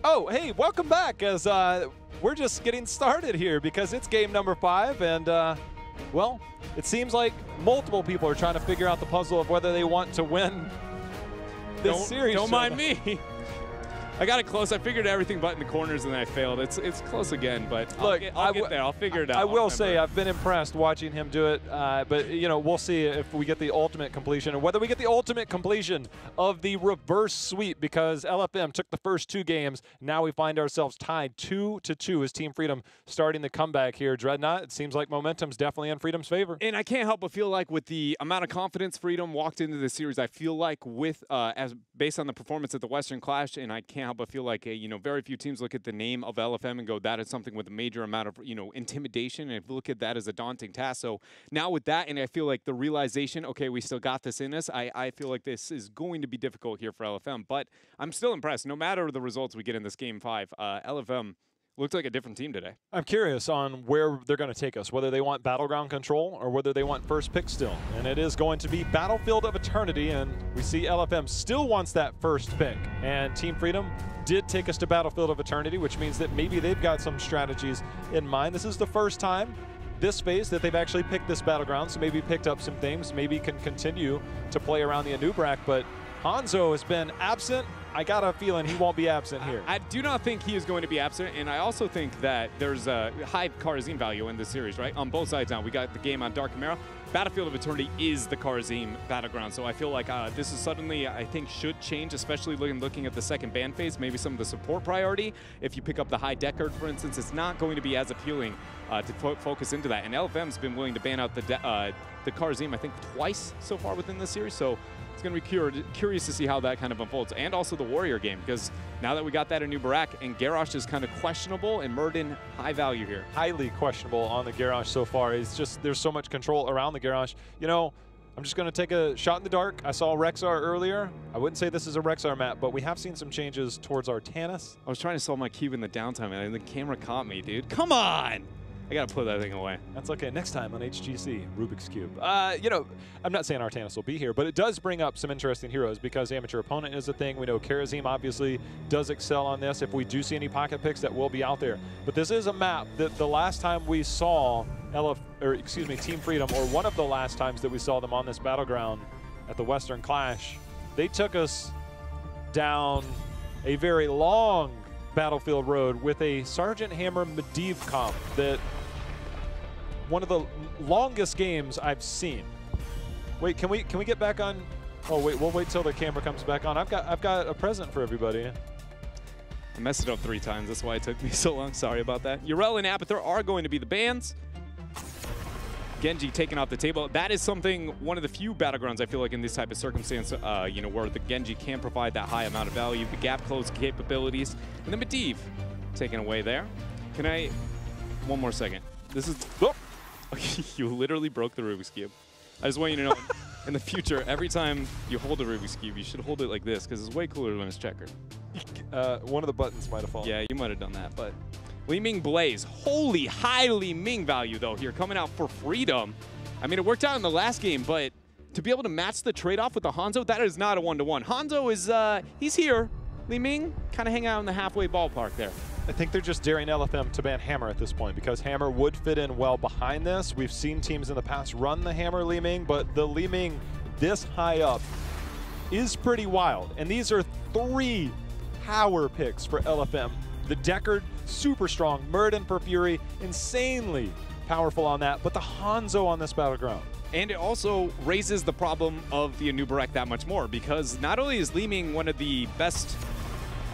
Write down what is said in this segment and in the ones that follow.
Oh, hey, welcome back, as we're just getting started here because it's game number 5, and, well, it seems like multiple people are trying to figure out the puzzle of whether they want to win this series. Don't mind me. I got it close. I figured everything but in the corners, and then I failed. It's close again, but look, I'll get there. I'll figure it out. I will say I've been impressed watching him do it, but you know, we'll see if we get the ultimate completion, or whether we get the ultimate completion of the reverse sweep, because LFM took the first 2 games. Now we find ourselves tied 2-2 as Team Freedom starting the comeback here. Dreadnought, it seems like momentum's definitely in Freedom's favor. And I can't help but feel like with the amount of confidence Freedom walked into this series, I feel like with as based on the performance at the Western Clash, and I can't help but feel like you know, very few teams look at the name of LFM and go, that is something with a major amount of, you know, intimidation, and look at that as a daunting task. So now with that, and I feel like the realization, okay, we still got this in us, I feel like this is going to be difficult here for LFM, but I'm still impressed. No matter the results we get in this game 5, LFM looked like a different team today. I'm curious on where they're going to take us, whether they want Battleground control or whether they want first pick still. And it is going to be Battlefield of Eternity, and we see LFM still wants that first pick. And Team Freedom did take us to Battlefield of Eternity, which means that maybe they've got some strategies in mind. This is the first time this phase that they've actually picked this Battleground, so maybe picked up some things, maybe can continue to play around the Anubrak, but Hanzo has been absent. I got a feeling he won't be absent here. I do not think he is going to be absent, and I also think that there's a high Karazim value in this series, right? On both sides now. We got the game on Dark Chimera. Battlefield of Eternity is the Karazim battleground, so I feel like this is suddenly, I think, should change, especially looking at the second ban phase, maybe some of the support priority. If you pick up the High Deckard, for instance, it's not going to be as appealing to focus into that. And LFM's been willing to ban out the Karazim, I think, twice so far within this series, so it's going to be curious to see how that kind of unfolds. And also the Warrior game, because now that we got that in New Barak, and Garrosh is kind of questionable, and Murden high value here. Highly questionable on the Garrosh so far. It's just, there's so much control around the Garrosh. You know, I'm just going to take a shot in the dark. I saw Rexar earlier. I wouldn't say this is a Rexar map, but we have seen some changes towards Artanis. I was trying to solve my cube in the downtime, and the camera caught me, dude. Come on! I gotta put that thing away. That's okay. Next time on HGC, Rubik's Cube. You know, I'm not saying Artanis will be here, but it does bring up some interesting heroes because amateur opponent is a thing. We know Karazim obviously does excel on this. If we do see any pocket picks, that will be out there. But this is a map that the last time we saw Team Freedom, or one of the last times that we saw them on this battleground at the Western Clash, they took us down a very long battlefield road with a Sergeant Hammer Medivh comp that one of the longest games I've seen. Wait, can we get back on? Oh wait, we'll wait till the camera comes back on. I've got a present for everybody. I messed it up 3 times. That's why it took me so long. Sorry about that. Urel and Apather are going to be the bans. Genji taken off the table. That is something, one of the few battlegrounds I feel like in this type of circumstance, you know, where the Genji can provide that high amount of value, the gap close capabilities, and then Medivh taken away there. Can I, one more second. This is, oh, you literally broke the Rubik's Cube. I just want you to know, in the future, every time you hold a Rubik's Cube, you should hold it like this, because it's way cooler when it's checkered. One of the buttons might have fallen. Yeah, you might have done that, but Li Ming Blaze, holy high Li Ming value though here, coming out for Freedom. I mean, it worked out in the last game, but to be able to match the trade-off with the Hanzo, that is not a one-to-one. Hanzo is, he's here. Li Ming kind of hang out in the halfway ballpark there. I think they're just daring LFM to ban Hammer at this point because Hammer would fit in well behind this. We've seen teams in the past run the Hammer Li Ming, but the Li Ming this high up is pretty wild. And these are 3 power picks for LFM. The Deckard, super strong. Murden for Fury, insanely powerful on that. But the Hanzo on this battleground. And it also raises the problem of the Anubrak that much more, because not only is Li Ming one of the best,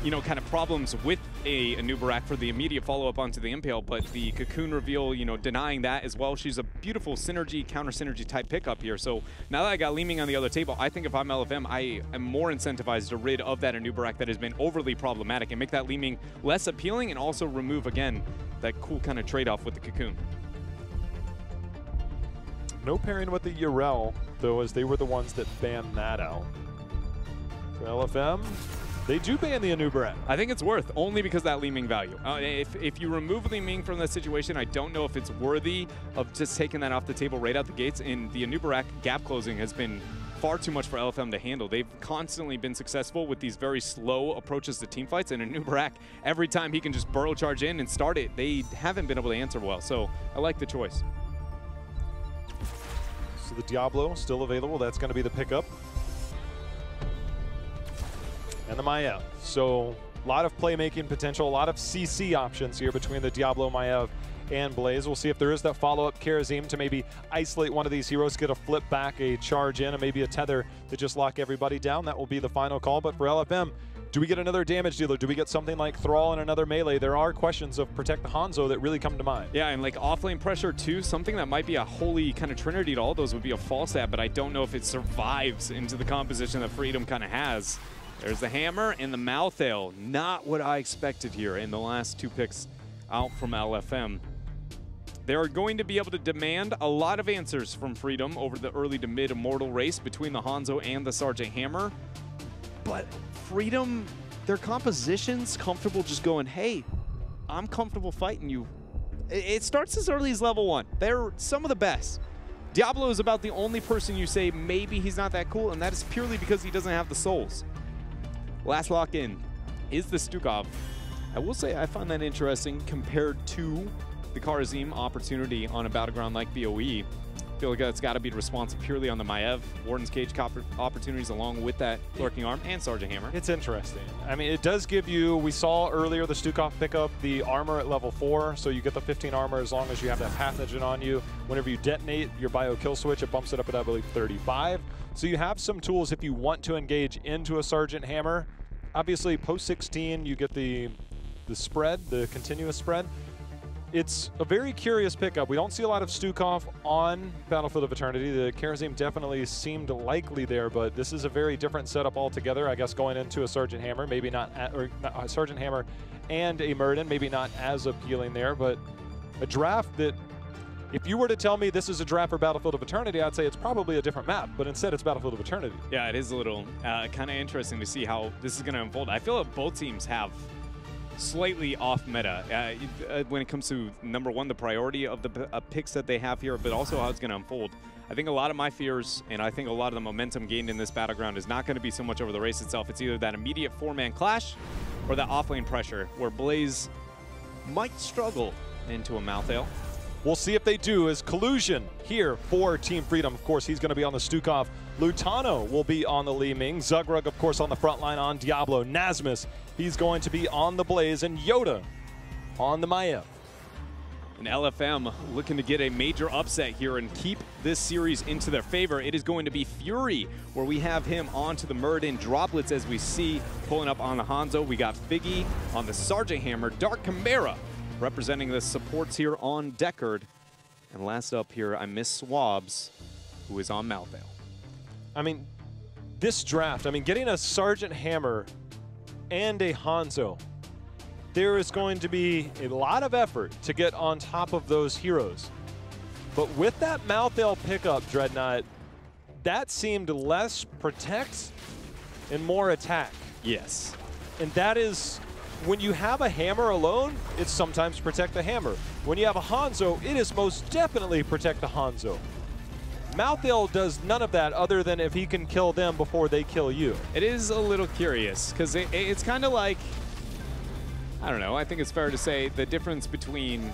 you know, kind of problems with a Anubrak for the immediate follow-up onto the Impale, but the Cocoon reveal, you know, denying that as well. She's a beautiful synergy, counter-synergy type pickup here. So now that I got Li Ming on the other table, I think if I'm LFM, I am more incentivized to rid of that Anubrak that has been overly problematic and make that Li Ming less appealing, and also remove, again, that cool kind of trade-off with the Cocoon. No pairing with the Urel, though, as they were the ones that banned that out. For LFM, they do ban the Anubrak. I think it's worth, only because of that Li Ming value. If you remove Li Ming from that situation, I don't know if it's worthy of just taking that off the table right out the gates. And the Anubrak gap closing has been far too much for LFM to handle. They've constantly been successful with these very slow approaches to team fights, and Nubarak, every time he can just burrow charge in and start it, they haven't been able to answer well. So I like the choice. So the Diablo still available. That's going to be the pickup. And the Maiev. So a lot of playmaking potential, a lot of CC options here between the Diablo, Maiev, and Blaze. We'll see if there is that follow-up Karazim to maybe isolate one of these heroes, get a flip back, a charge in, and maybe a tether to just lock everybody down. That will be the final call. But for LFM, do we get another damage dealer? Do we get something like Thrall and another melee? There are questions of Protect the Hanzo that really come to mind. Yeah, and like offlane pressure too, something that might be a holy kind of trinity to all those would be a false stat, but I don't know if it survives into the composition that Freedom kind of has. There's the hammer and the Malthael. Not what I expected here in the last 2 picks out from LFM. They're going to be able to demand a lot of answers from Freedom over the early to mid Immortal race between the Hanzo and the Sergeant Hammer. But Freedom, their composition's comfortable just going, hey, I'm comfortable fighting you. It starts as early as level 1. They're some of the best. Diablo is about the only person you say maybe he's not that cool, and that is purely because he doesn't have the souls. Last lock-in is the Stukov. I will say I find that interesting compared to the Karazim opportunity on a battleground like BOE. I feel like that's got to be responsive purely on the Maiev, Warden's Cage opportunities along with that Lurking Arm and Sergeant Hammer. It's interesting. I mean, it does give you, we saw earlier the Stukov pick up the armor at level 4, so you get the 15 armor as long as you have that pathogen on you. Whenever you detonate your bio kill switch, it bumps it up at, I believe, 35. So you have some tools if you want to engage into a Sergeant Hammer. Obviously, post 16, you get the spread, the continuous spread. It's a very curious pickup. We don't see a lot of Stukov on Battlefield of Eternity. The Karazim definitely seemed likely there, but this is a very different setup altogether. I guess going into a Sergeant Hammer, maybe not, a Sergeant Hammer and a Muradin, maybe not as appealing there, but a draft that, if you were to tell me this is a draft for Battlefield of Eternity, I'd say it's probably a different map, but instead it's Battlefield of Eternity. Yeah, it is a little kind of interesting to see how this is going to unfold. I feel like both teams have slightly off meta when it comes to, number one, the priority of the picks that they have here, but also how it's going to unfold. I think a lot of my fears, and I think a lot of the momentum gained in this battleground is not going to be so much over the race itself. It's either that immediate 4-man clash or that offlane pressure where Blaze might struggle into a Malthael. We'll see if they do, as collusion here for Team Freedom. Of course, he's going to be on the Stukov. Lutano will be on the Li Ming. Zugrug, of course, on the front line on Diablo. Nasmus, he's going to be on the Blaze. And Yoda on the Maiev. And LFM looking to get a major upset here and keep this series into their favor. It is going to be Fury, where we have him onto the Muradin droplets, as we see pulling up on the Hanzo. We got Figgy on the Sergeant Hammer. Dark Chimera representing the supports here on Deckard. And last up here, I miss Swabs, who is on Malthael. I mean, this draft, getting a Sergeant Hammer and a Hanzo, there is going to be a lot of effort to get on top of those heroes. But with that Malthael pickup, Dreadnought, that seemed less protect and more attack. Yes. And that is, when you have a hammer alone, it's sometimes protect the hammer. When you have a Hanzo, it is most definitely protect the Hanzo. Malthael does none of that other than if he can kill them before they kill you. It is a little curious, because it's kind of like, I don't know, I think it's fair to say the difference between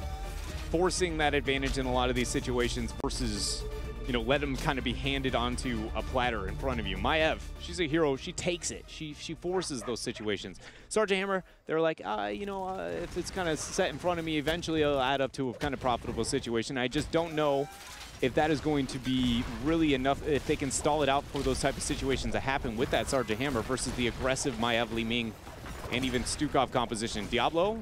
forcing that advantage in a lot of these situations versus, you know, let him kind of be handed onto a platter in front of you. Maiev, she's a hero. She takes it. She forces those situations. Sergeant Hammer, they're like, if it's kind of set in front of me, eventually it'll add up to a kind of profitable situation. I just don't know if that is going to be really enough, if they can stall it out for those type of situations that happen with that Sergeant Hammer versus the aggressive Maiev, Li Ming, and even Stukov composition. Diablo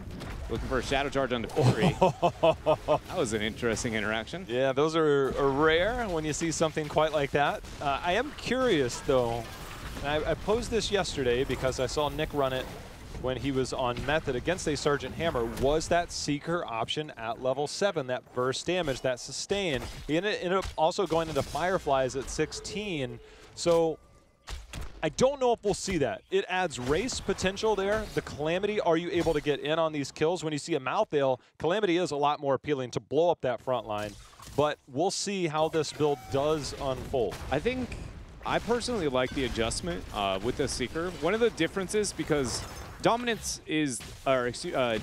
looking for a shadow charge on the Fury. That was an interesting interaction. Yeah, those are rare when you see something quite like that. I am curious, though. I posed this yesterday because I saw Nick run it when he was on Method against a Sergeant Hammer. Was that Seeker option at level 7, that burst damage, that sustain? He ended up also going into Fireflies at 16. So I don't know if we'll see that. It adds race potential there. The Calamity, are you able to get in on these kills? When you see a Malthael, Calamity is a lot more appealing to blow up that front line. But we'll see how this build does unfold. I think I personally like the adjustment with the Seeker. One of the differences, because Dominance is, or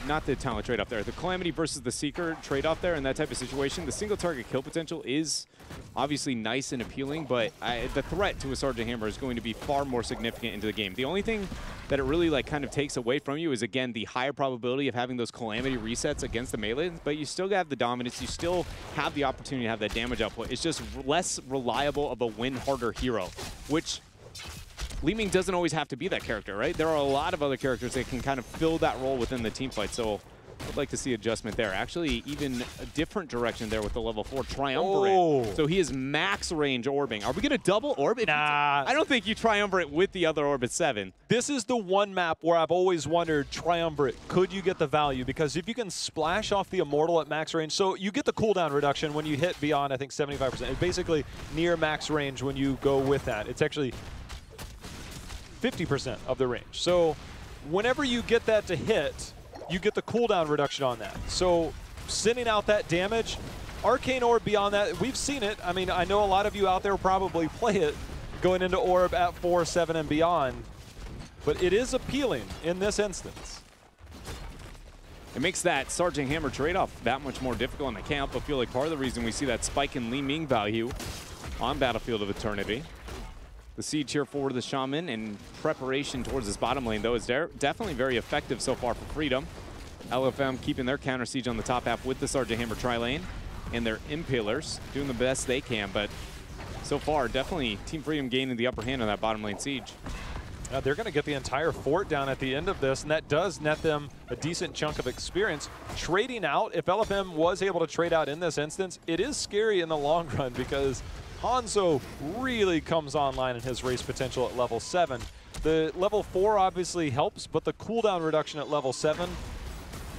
not the talent trade-off there, the Calamity versus the Seeker trade-off there in that type of situation, the single target kill potential is obviously nice and appealing, but the threat to a Sergeant Hammer is going to be far more significant into the game. The only thing that it really like kind of takes away from you is, again, the higher probability of having those Calamity resets against the melee, but you still have the dominance, you still have the opportunity to have that damage output. It's just less reliable of a win harder hero, which Li Ming doesn't always have to be that character, right? There are a lot of other characters that can kind of fill that role within the team fight, so I'd like to see adjustment there. Actually, even a different direction there with the level 4 Triumvirate. Oh. So he is max range orbing. Are we going to double orb? Nah. I don't think you Triumvirate with the other orb at 7. This is the one map where I've always wondered, Triumvirate, could you get the value? Because if you can splash off the Immortal at max range, so you get the cooldown reduction when you hit beyond, I think, 75%. It's basically near max range when you go with that. It's actually 50% of the range. So whenever you get that to hit, you get the cooldown reduction on that. So sending out that damage, Arcane Orb beyond that, we've seen it. I mean, I know a lot of you out there probably play it going into Orb at 4, 7, and beyond, but it is appealing in this instance. It makes that Sergeant Hammer trade-off that much more difficult, and I can't help but feel like part of the reason we see that spike in Li Ming value on Battlefield of Eternity. The siege here for the Shaman in preparation towards this bottom lane, though, is definitely very effective so far for Freedom. LFM keeping their counter siege on the top half with the Sergeant Hammer tri-lane and their Impalers doing the best they can, but so far, definitely Team Freedom gaining the upper hand on that bottom lane siege. They're going to get the entire fort down at the end of this, and that does net them a decent chunk of experience. Trading out, if LFM was able to trade out in this instance, it is scary in the long run because Hanzo really comes online in his race potential at level 7. The level 4 obviously helps, but the cooldown reduction at level 7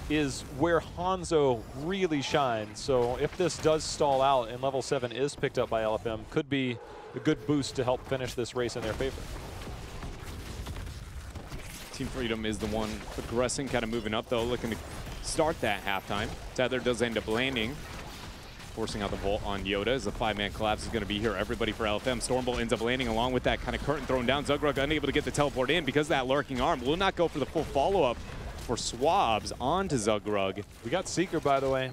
is where Hanzo really shines. So if this does stall out and level 7 is picked up by LFM, could be a good boost to help finish this race in their favor. Team Freedom is the one aggressing, kind of moving up though, looking to start that halftime. Tether does end up landing, forcing out the Volt on Yoda as the 5-man collapse is going to be here. Everybody for LFM. Stormbolt ends up landing along with that kind of curtain thrown down. Zugrug unable to get the teleport in because of that lurking arm. Will not go for the full follow-up for Swabs onto Zugrug. We got Seeker, by the way.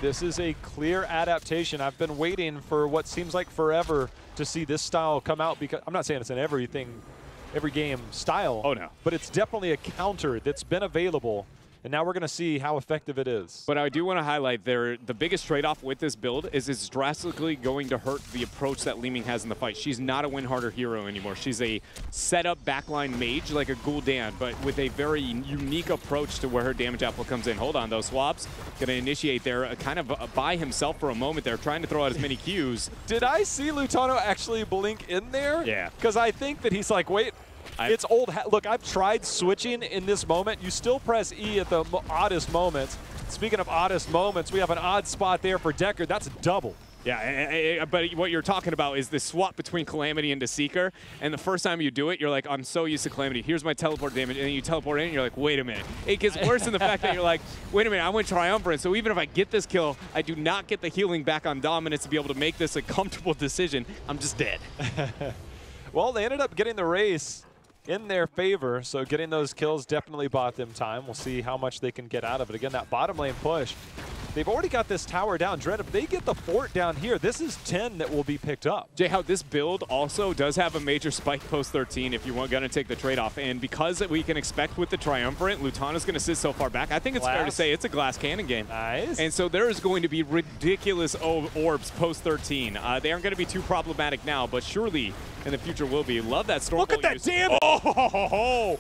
This is a clear adaptation. I've been waiting for what seems like forever to see this style come out, because I'm not saying it's in every game style. Oh, no. But it's definitely a counter that's been available. And now we're going to see how effective it is. But I do want to highlight the biggest trade-off with this build is it's drastically going to hurt the approach that Li Ming has in the fight. She's not a win harder hero anymore. She's a set-up backline mage like a Gul'dan, but with a very unique approach to where her damage output comes in. Hold on, though. Swab's going to initiate there kind of by himself for a moment there, trying to throw out as many Qs. Did I see Lutano actually blink in there? Yeah. Because I think that he's like, wait, it's old. Look, I've tried switching in this moment. You still press E at the oddest moments. Speaking of oddest moments, we have an odd spot there for Decker. That's a double. Yeah, but what you're talking about is this swap between Calamity and Seeker, and the first time you do it, you're like, I'm so used to Calamity. Here's my teleport damage, and then you teleport in, and you're like, wait a minute. It gets worse in the fact that you're like, wait a minute, I went Triumvirate, so even if I get this kill, I do not get the healing back on Dominance to be able to make this a comfortable decision. I'm just dead. Well, they ended up getting the race in their favor, so getting those kills definitely bought them time. We'll see how much they can get out of it. Again, that bottom lane push, they've already got this tower down. Dread, if they get the fort down here, this is 10 that will be picked up. Jay, how this build also does have a major spike post 13 if you want going to take the trade-off. And because we can expect with the Triumvirate, Lutana's going to sit so far back, I think it's fair to say it's a glass cannon game. Nice. And so there is going to be ridiculous orbs post 13. They aren't going to be too problematic now, but surely in the future will be. Love that Stormbolt. Look at that damage! Oh,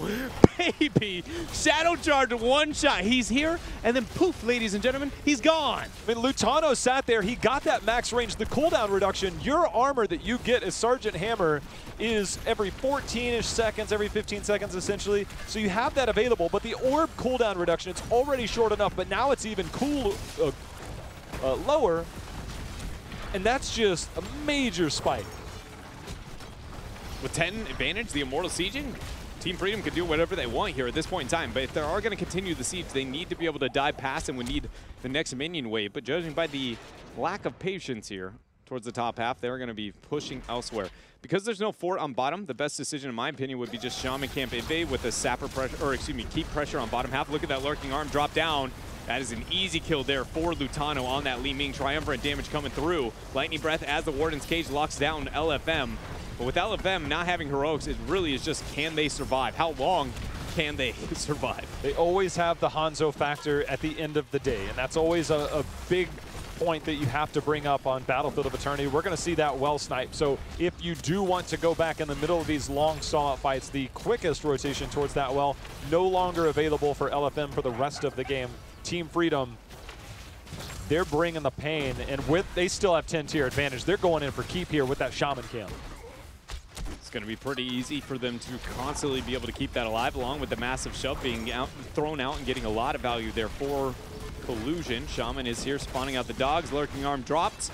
baby. Shadow Charge one shot. He's here, and then poof, ladies and gentlemen, he's gone. I mean, Lutano sat there. He got that max range, the cooldown reduction. Your armor that you get as Sergeant Hammer is every 14-ish seconds, every 15 seconds essentially. So you have that available, but the orb cooldown reduction, it's already short enough, but now it's even lower, and that's just a major spike. With 10 advantage, the Immortal Sieging, Team Freedom could do whatever they want here at this point in time. But if they are going to continue the siege, they need to be able to dive past and we need the next minion wave. But judging by the lack of patience here towards the top half. They're going to be pushing elsewhere. Because there's no fort on bottom, the best decision, in my opinion, would be just Shaman camp invade with a sapper pressure, or excuse me, keep pressure on bottom half. Look at that lurking arm drop down. That is an easy kill there for Lutano on that Li Ming. Triumvirate damage coming through. Lightning Breath as the Warden's Cage locks down LFM. But with LFM not having heroics, it really is just, can they survive? How long can they survive? They always have the Hanzo factor at the end of the day, and that's always a big point that you have to bring up on Battlefield of Eternity. We're going to see that well sniped. So if you do want to go back in the middle of these long stall-out fights, the quickest rotation towards that well no longer available for LFM for the rest of the game. Team Freedom, they're bringing the pain, and they still have 10-tier advantage. They're going in for keep here with that Shaman camp. It's going to be pretty easy for them to constantly be able to keep that alive, along with the massive shove being thrown out and getting a lot of value there for Collusion. Shaman is here spawning out the dogs. Lurking arm dropped.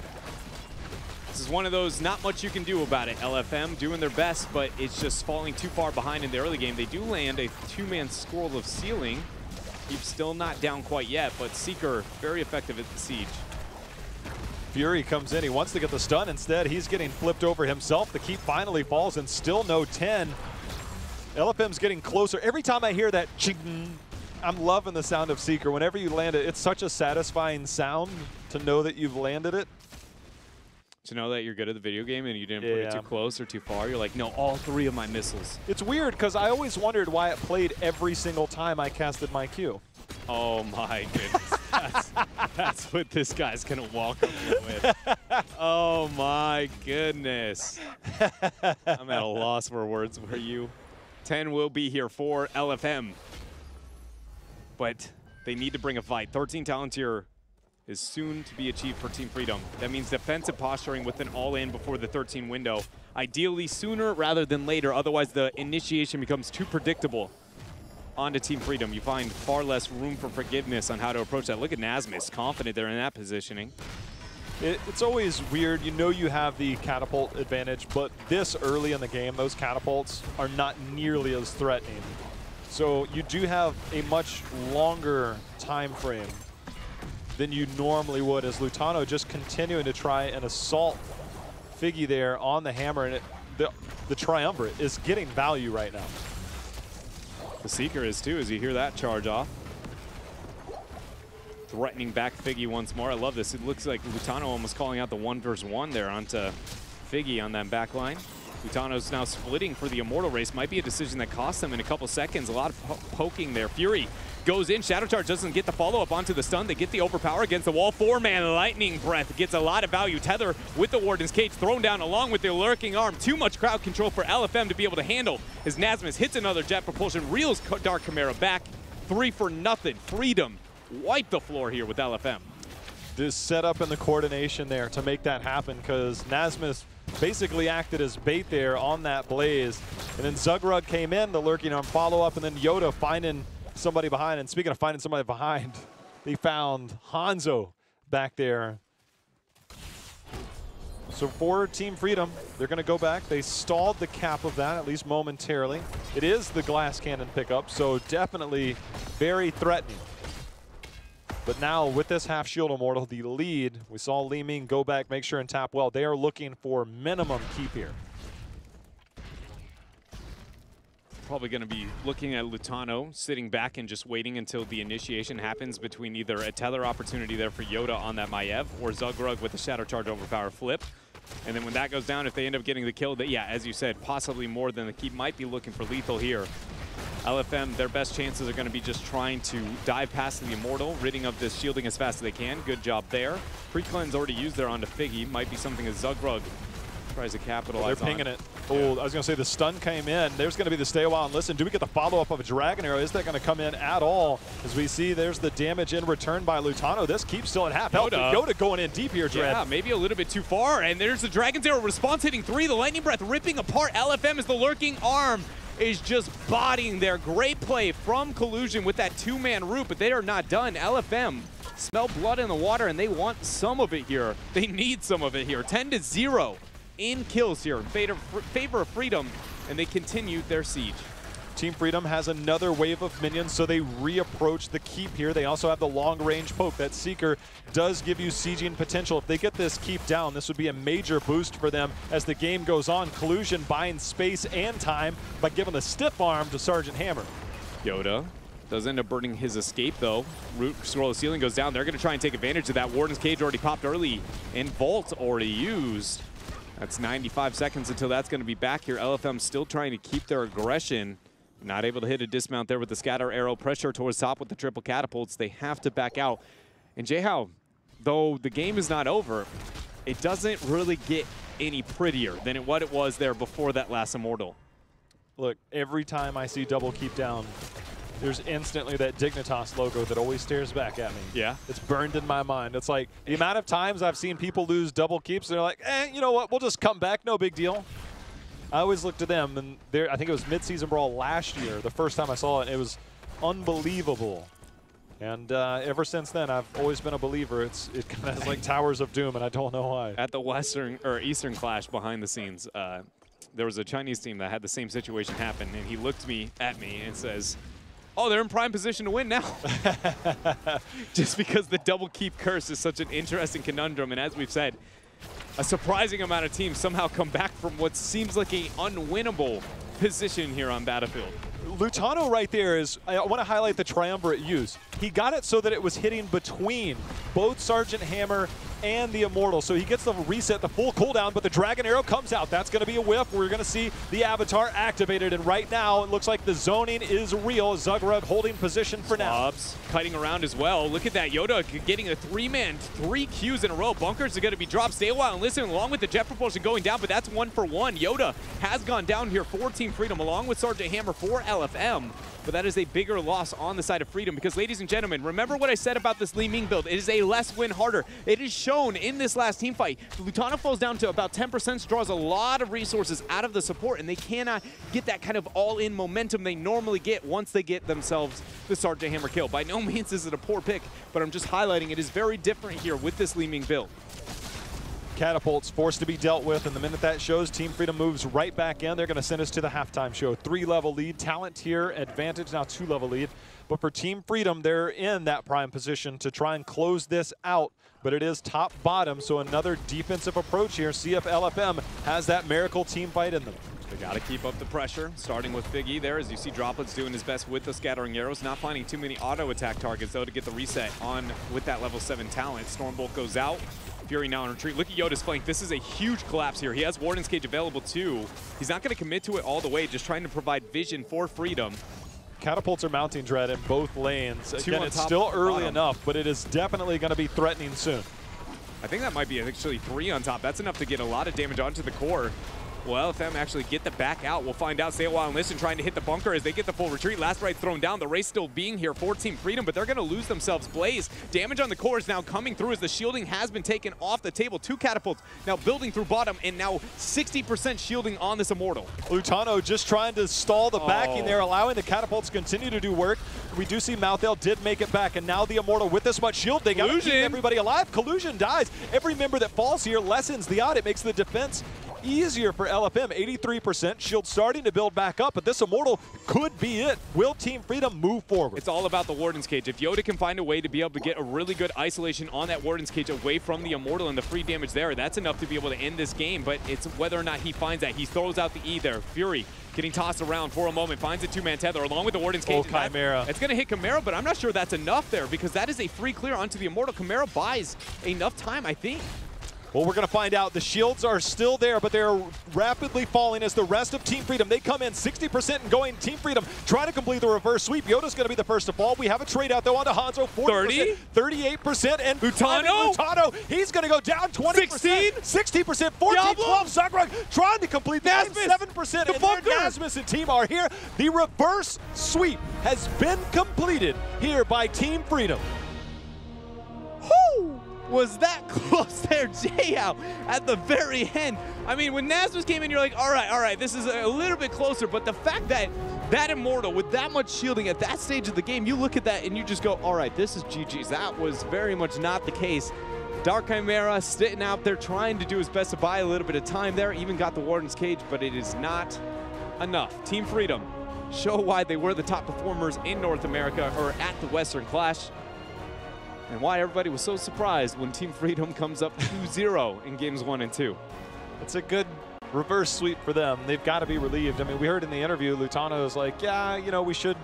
This is one of those, not much you can do about it. LFM doing their best, but it's just falling too far behind in the early game. They do land a 2-man scroll of Sealing. He's still not down quite yet, but Seeker very effective at the siege. Fury comes in. He wants to get the stun. Instead, he's getting flipped over himself. The keep finally falls, and still no 10. LFM's getting closer. Every time I hear that ching, I'm loving the sound of Seeker. Whenever you land it, it's such a satisfying sound to know that you've landed it. To know that you're good at the video game and you didn't put it too close or too far. You're like, no, all 3 of my missiles. It's weird because I always wondered why it played every single time I casted my Q. Oh my goodness. That's what this guy's going to walk up here with. Oh my goodness. I'm at a loss for words for you. 10 will be here for LFM. But they need to bring a fight. 13 talent tier is soon to be achieved for Team Freedom. That means defensive posturing with an all-in before the 13 window. Ideally sooner rather than later, otherwise the initiation becomes too predictable. On to Team Freedom. You find far less room for forgiveness on how to approach that. Look at Nasmus, confident they're in that positioning. It's always weird. You know you have the catapult advantage, but this early in the game, those catapults are not nearly as threatening. So you do have a much longer time frame than you normally would, as Lutano just continuing to try and assault Figgy there on the hammer, and the Triumvirate is getting value right now. The Seeker is too, as you hear that charge off. Threatening back Figgy once more. I love this. It looks like Lutano almost calling out the 1v1 there onto Figgy on that back line. Lutano's now splitting for the Immortal race. Might be a decision that costs them in a couple seconds. A lot of poking there. Fury goes in. Shadow Charge doesn't get the follow-up onto the stun. They get the overpower against the wall. 4-man Lightning Breath gets a lot of value. Tether with the Warden's Cage thrown down along with the lurking arm. Too much crowd control for LFM to be able to handle as Nasmus hits another jet propulsion. Reels Dark Chimera back. 3-for-0. Freedom wipe the floor here with LFM. This setup and the coordination there to make that happen, because Nasmus basically acted as bait there on that blaze. And then Zugrug came in, the lurking arm follow-up, and then Yoda finding somebody behind. And speaking of finding somebody behind, they found Hanzo back there. So for Team Freedom, they're going to go back. They stalled the cap of that, at least momentarily. It is the glass cannon pickup, so definitely very threatening. But now with this half shield immortal, the lead, we saw Li Ming go back, make sure and tap well. They are looking for minimum keep here. Probably going to be looking at Lutano sitting back and just waiting until the initiation happens between either a tether opportunity there for Yoda on that Maiev or Zugrug with a Shadow Charge overpower flip. And then when that goes down, if they end up getting the kill, that, yeah, as you said, possibly more than the keep, might be looking for lethal here. LFM, their best chances are going to be just trying to dive past the Immortal, ridding of this shielding as fast as they can. Good job there. Pre-cleanse already used there onto Figgy. Might be something as Zugrug tries to capitalize They're pinging on. it. Oh, I was going to say the stun came in. There's going to be the stay a while and listen. Do we get the follow-up of a Dragon Arrow? Is that going to come in at all? As we see, there's the damage in return by Lutano. This keeps still at half health. Yoda going in deep here, Dread. Yeah, maybe a little bit too far. And there's the Dragon's Arrow response hitting 3. The Lightning Breath ripping apart LFM as the lurking arm is just bodying there. Great play from Collusion with that 2-man root, but they are not done. LFM smell blood in the water, and they want some of it here. They need some of it here. 10-0 in kills here in favor of Freedom, and they continue their siege. Team Freedom has another wave of minions, so they reapproach the keep here. They also have the long-range poke. That Seeker does give you sieging potential. If they get this keep down, this would be a major boost for them as the game goes on. Collusion buying space and time by giving the stiff arm to Sergeant Hammer. Yoda does end up burning his escape, though. Root scroll of ceiling goes down. They're going to try and take advantage of that. Warden's Cage already popped early, and Vault already used. That's 95 seconds until that's going to be back here. LFM still trying to keep their aggression. Not able to hit a dismount there with the scatter arrow. Pressure towards top with the triple catapults. They have to back out. And Jayhow, though the game is not over, it doesn't really get any prettier than what it was there before that last Immortal. Look, every time I see double keep down, there's instantly that Dignitas logo that always stares back at me. Yeah. It's burned in my mind. It's like the amount of times I've seen people lose double keeps, they're like, you know what, we'll just come back, no big deal. I always look to them, and I think it was mid-season brawl last year, the first time I saw it, it was unbelievable. And ever since then, I've always been a believer. It kind of is like Towers of Doom, and I don't know why. At the Western or Eastern Clash behind the scenes, there was a Chinese team that had the same situation happen, and he looked at me and says, oh, they're in prime position to win now. Just because the double keep curse is such an interesting conundrum. And as we've said, a surprising amount of teams somehow come back from what seems like an unwinnable position here on Battlefield. Lutano right there is, I want to highlight the triumvirate use. He got it so that it was hitting between both Sergeant Hammer and the Immortal. So he gets the reset, the full cooldown, but the Dragon Arrow comes out. That's going to be a whiff. We're going to see the Avatar activated, and right now it looks like the zoning is real. Zugrud holding position for now. Kiting around as well. Look at that. Yoda getting a 3-man, 3 Qs in a row. Bunkers are going to be dropped. Stay a while and listen along with the jet propulsion going down, but that's 1 for 1. Yoda has gone down here for Team Freedom along with Sergeant Hammer for LFM. But that is a bigger loss on the side of Freedom because, ladies and gentlemen, remember what I said about this Li Ming build. It is a less win harder. It is shown in this last team fight. Lutano falls down to about 10%, draws a lot of resources out of the support, and they cannot get that kind of all-in momentum they normally get once they get themselves the Sergeant Hammer kill. By no means is it a poor pick, but I'm just highlighting it is very different here with this Li Ming build. Catapults forced to be dealt with, and the minute that shows, Team Freedom moves right back in. They're going to send us to the halftime show. 3-level lead, talent tier advantage, now 2-level lead. But for Team Freedom, they're in that prime position to try and close this out. But it is top-bottom, so another defensive approach here. See if LFM has that miracle team fight in them. They got to keep up the pressure, starting with Big E there, as you see Droplets doing his best with the scattering arrows. Not finding too many auto-attack targets, though, to get the reset on with that level 7 talent. Stormbolt goes out. Fury now in retreat. Look at Yoda's flank. This is a huge collapse here. He has Warden's Cage available too. He's not going to commit to it all the way, just trying to provide vision for Freedom. Catapults are mounting Dread in both lanes. Again, it's still early enough, but it is definitely going to be threatening soon. I think that might be actually 3 on top. That's enough to get a lot of damage onto the core. Will LFM actually get the back out? We'll find out. Stay a while and listen, trying to hit the bunker as they get the full retreat. Last right thrown down. The race still being here for Team Freedom, but they're going to lose themselves. Blaze, damage on the core is now coming through as the shielding has been taken off the table. 2 catapults now building through bottom, and now 60% shielding on this Immortal. Lutano just trying to stall the backing there, allowing the catapults to continue to do work. We do see Mouthdale did make it back, and now the Immortal with this much shield, they got to keep everybody alive. Collusion dies. Every member that falls here lessens the odd. It makes the defense easier for LFM. 83% shield starting to build back up, but this Immortal could be it. Will Team Freedom move forward? It's all about the Warden's Cage. If Yoda can find a way to be able to get a really good isolation on that Warden's Cage away from the Immortal and the free damage there, that's enough to be able to end this game, but it's whether or not he finds that. He throws out the E there. Fury getting tossed around for a moment, finds a 2-man tether along with the Warden's Cage. Chimera. It's going to hit Chimera, but I'm not sure that's enough there because that is a free clear onto the Immortal. Chimera buys enough time, I think. Well, we're going to find out. The shields are still there, but they're rapidly falling as the rest of Team Freedom, they come in 60% and going. Team Freedom trying to complete the reverse sweep. Yoda's going to be the first to fall. We have a trade out, though, onto Hanzo. 40%, 38%, and Lutano, he's going to go down 20%. 60%, 14, 12. Zagrug trying to complete the 7%. And Nasmus and team are here. The reverse sweep has been completed here by Team Freedom. Whoo! Was that close there, Jayhow, at the very end. I mean, when Nasmus came in, you're like, all right, this is a little bit closer, but the fact that that Immortal with that much shielding at that stage of the game, you look at that and you just go, all right, this is GG's. That was very much not the case. Dark Chimera sitting out there trying to do his best to buy a little bit of time there, even got the Warden's Cage, but it is not enough. Team Freedom show why they were the top performers in North America or at the Western Clash, and why everybody was so surprised when Team Freedom comes up 2-0 in games 1 and 2. It's a good reverse sweep for them. They've got to be relieved. I mean, we heard in the interview, Lutano was like, yeah, you know, we should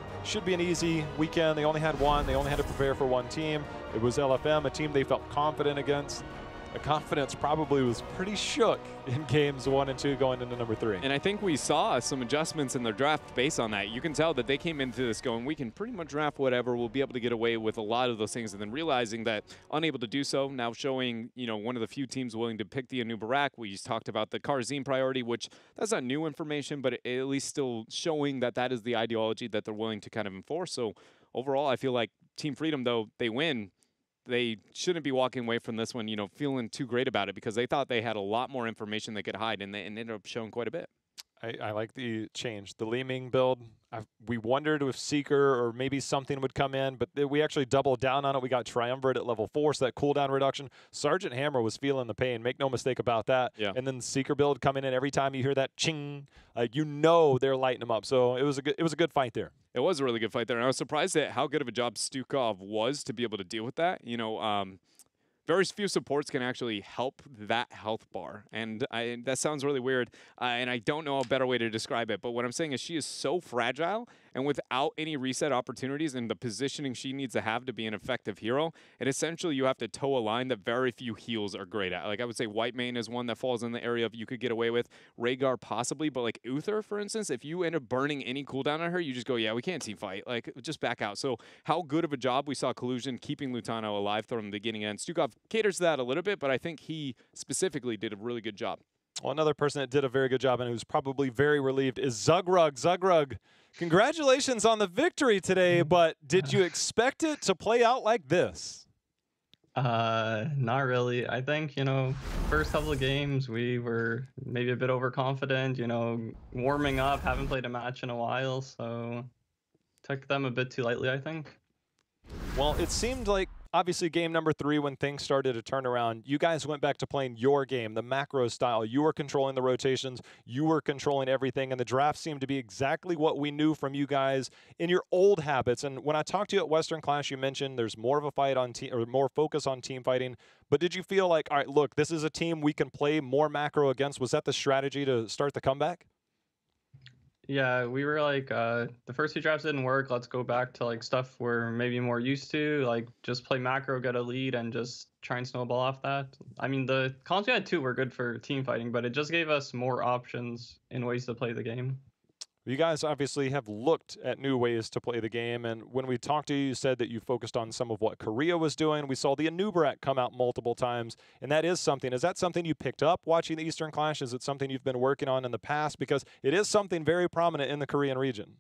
be an easy weekend. They only had one. They only had to prepare for one team. It was LFM, a team they felt confident against. The confidence probably was pretty shook in games 1 and 2 going into number 3. And I think we saw some adjustments in their draft based on that. You can tell that they came into this going, we can pretty much draft whatever. We'll be able to get away with a lot of those things. And then realizing that unable to do so, now showing, you know, one of the few teams willing to pick the Anu Barak. We just talked about the Karzim priority, which that's not new information, but at least still showing that that is the ideology that they're willing to kind of enforce. So overall, I feel like Team Freedom, though they win, they shouldn't be walking away from this one, you know, feeling too great about it, because they thought they had a lot more information they could hide, and they ended up showing quite a bit. I like the change. The Leeming build, we wondered if Seeker or maybe something would come in, but we actually doubled down on it. We got Triumvirate at level 4, so that cooldown reduction. Sergeant Hammer was feeling the pain. Make no mistake about that. Yeah. And then the Seeker build coming in, every time you hear that ching, you know they're lighting them up. So it was a good fight there. It was a really good fight there, and I was surprised at how good of a job Stukov was to be able to deal with that. You know, very few supports can actually help that health bar, and that sounds really weird, and I don't know a better way to describe it, but what I'm saying is she is so fragile, and without any reset opportunities and the positioning she needs to have to be an effective hero, and essentially you have to toe a line that very few heals are great at. Like, I would say White Mane is one that falls in the area of you could get away with, Rhaegar possibly, but like Uther, for instance, if you end up burning any cooldown on her, you just go, yeah, we can't team fight, like, just back out. So how good of a job we saw Collusion keeping Lutano alive from the beginning, and Stukov caters to that a little bit, but I think he specifically did a really good job. Well, another person that did a very good job and who's probably very relieved is Zugrug. Zugrug, congratulations on the victory today, but did you expect it to play out like this? Not really. I think, you know, first couple of games we were maybe a bit overconfident, you know, warming up, haven't played a match in a while, so took them a bit too lightly, I think. Well, it seemed like, obviously, game number 3, when things started to turn around, you guys went back to playing your game, the macro style. You were controlling the rotations. You were controlling everything, and the draft seemed to be exactly what we knew from you guys in your old habits. And when I talked to you at Western Clash, you mentioned there's more of a fight on team, or more focus on team fighting. But did you feel like, all right, look, this is a team we can play more macro against? Was that the strategy to start the comeback? Yeah, we were like, the first 2 drafts didn't work. Let's go back to like stuff we're maybe more used to, like just play macro, get a lead, and just try and snowball off that. I mean, the cons we had too were good for team fighting, but it just gave us more options in ways to play the game. You guys obviously have looked at new ways to play the game, and when we talked to you, you said that you focused on some of what Korea was doing. We saw the Anu Barak come out multiple times, and that is something. Is that something you picked up watching the Eastern Clash? Is it something you've been working on in the past? Because it is something very prominent in the Korean region.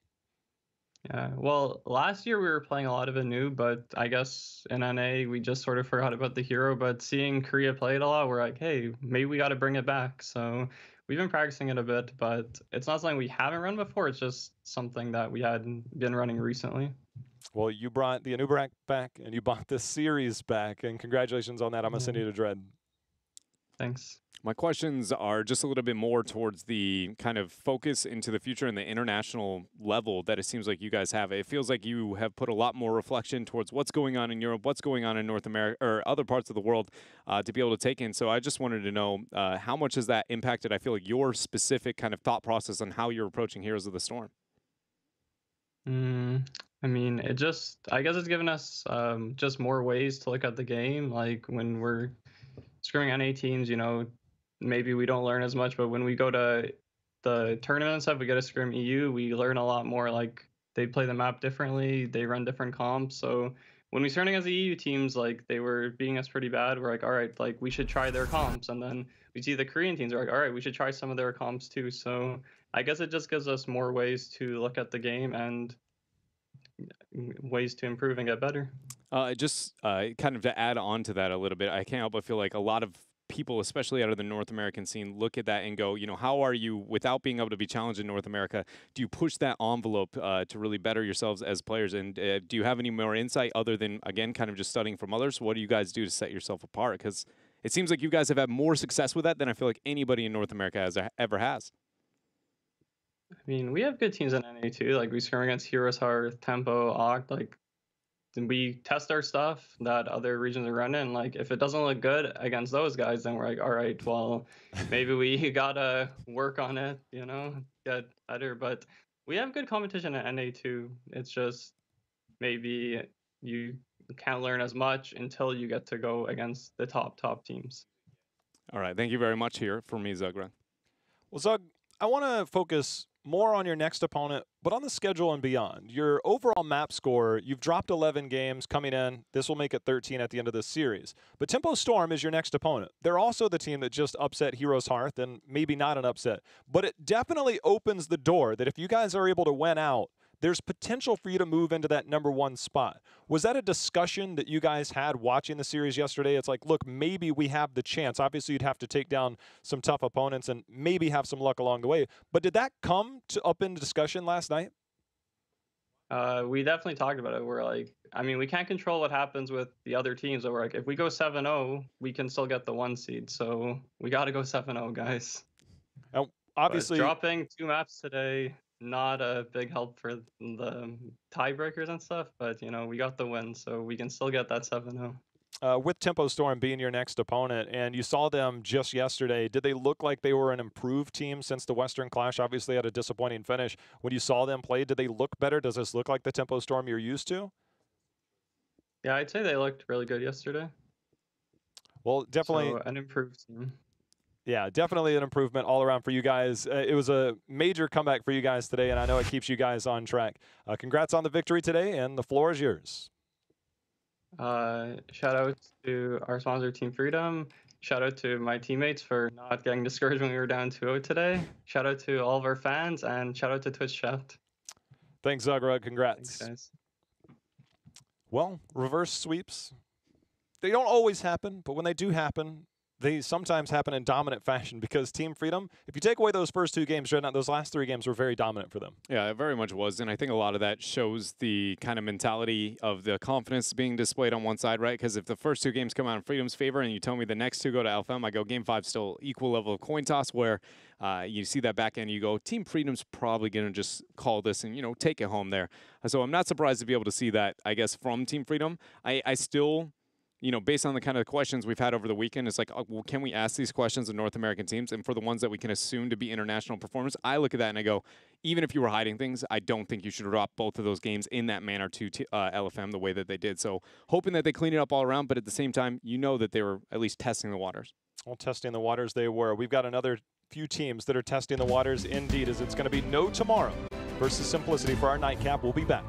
Yeah, well, last year we were playing a lot of Anu, but I guess in NA we just sort of forgot about the hero. But seeing Korea play it a lot, we're like, hey, maybe we got to bring it back. So we've been practicing it a bit, but it's not something we haven't run before. It's just something that we hadn't been running recently. Well, you brought the Anu Barak back, and you brought this series back, and congratulations on that. I'm going to send you to Dread. Thanks. My questions are just a little bit more towards the kind of focus into the future and the international level that it seems like you guys have. It feels like you have put a lot more reflection towards what's going on in Europe, what's going on in North America, or other parts of the world to be able to take in. So I just wanted to know how much has that impacted, I feel like, your specific kind of thought process on how you're approaching Heroes of the Storm? I mean, I guess it's given us just more ways to look at the game. Like when we're screwing NA teams, you know, maybe we don't learn as much, but when we go to the tournament and stuff, we get to scrim EU, we learn a lot more. Like they play the map differently, they run different comps. So when we started as the EU teams, like they were beating us pretty bad. We're like, all right, like we should try their comps. And then we see the Korean teams are like, all right, we should try some of their comps too. So I guess it just gives us more ways to look at the game and ways to improve and get better. Just kind of to add on to that a little bit, I can't help but feel like a lot of people, especially out of the North American scene, look at that and go, you know, how are you, without being able to be challenged in North America, do you push that envelope to really better yourselves as players? And do you have any more insight other than, again, kind of just studying from others? What do you guys do to set yourself apart? Because it seems like you guys have had more success with that than I feel like anybody in North America ever has. mean, we have good teams in NA too. Like we scrim against Heroes Hearth, Tempo, Oct. Like we test our stuff that other regions are running. Like if it doesn't look good against those guys, then we're like, all right, well, maybe we gotta work on it, you know, get better. But we have good competition at NA too. It's just maybe you can't learn as much until you get to go against the top teams. All right, thank you very much here for me, Zugra. Well, Zug, I want to focus more on your next opponent, but on the schedule and beyond. Your overall map score, you've dropped 11 games coming in. This will make it 13 at the end of this series. But Tempo Storm is your next opponent. They're also the team that just upset Heroes Hearth, and maybe not an upset. But it definitely opens the door that if you guys are able to win out, there's potential for you to move into that #1 spot. Was that a discussion that you guys had watching the series yesterday? It's like, look, maybe we have the chance. Obviously, you'd have to take down some tough opponents and maybe have some luck along the way. But did that come up in discussion last night? We definitely talked about it. We're like, I mean, we can't control what happens with the other teams. But we're like, if we go 7-0, we can still get the 1 seed. So we got to go 7-0, guys. And obviously, but dropping 2 maps today, not a big help for the tiebreakers and stuff, but you know, we got the win, so we can still get that 7-0. With Tempo Storm being your next opponent, and you saw them just yesterday, did they look like they were an improved team since the Western Clash obviously had a disappointing finish? When you saw them play, did they look better? Does this look like the Tempo Storm you're used to? Yeah, I'd say they looked really good yesterday. Well, definitely so, an improved team. Yeah, definitely an improvement all around for you guys. It was a major comeback for you guys today, and I know it keeps you guys on track. Congrats on the victory today, and the floor is yours. Shout out to our sponsor, Team Freedom. Shout out to my teammates for not getting discouraged when we were down 2-0 today. Shout out to all of our fans, and shout out to Twitch chat. Thanks, Zugra. Congrats. Thanks, guys. Well, reverse sweeps, they don't always happen, but when they do happen, they sometimes happen in dominant fashion because Team Freedom, if you take away those first 2 games, those last 3 games were very dominant for them. Yeah, it very much was, and I think a lot of that shows the kind of mentality of the confidence being displayed on one side, right? Because if the first 2 games come out in Freedom's favor and you tell me the next 2 go to LFM, I go Game 5 still equal level of coin toss where you see that back end, you go, Team Freedom's probably going to just call this and, you know, take it home there. So I'm not surprised to be able to see that, I guess, from Team Freedom. I still... You know, based on the kind of questions we've had over the weekend, it's like, well, can we ask these questions of North American teams? And for the ones that we can assume to be international performers, I look at that and I go, even if you were hiding things, I don't think you should drop both of those games in that manner to LFM the way that they did. So hoping that they clean it up all around, but at the same time, you know that they were at least testing the waters. Well, testing the waters they were. We've got another few teams that are testing the waters indeed, as it's going to be No Tomorrow versus Simplicity for our nightcap. We'll be back.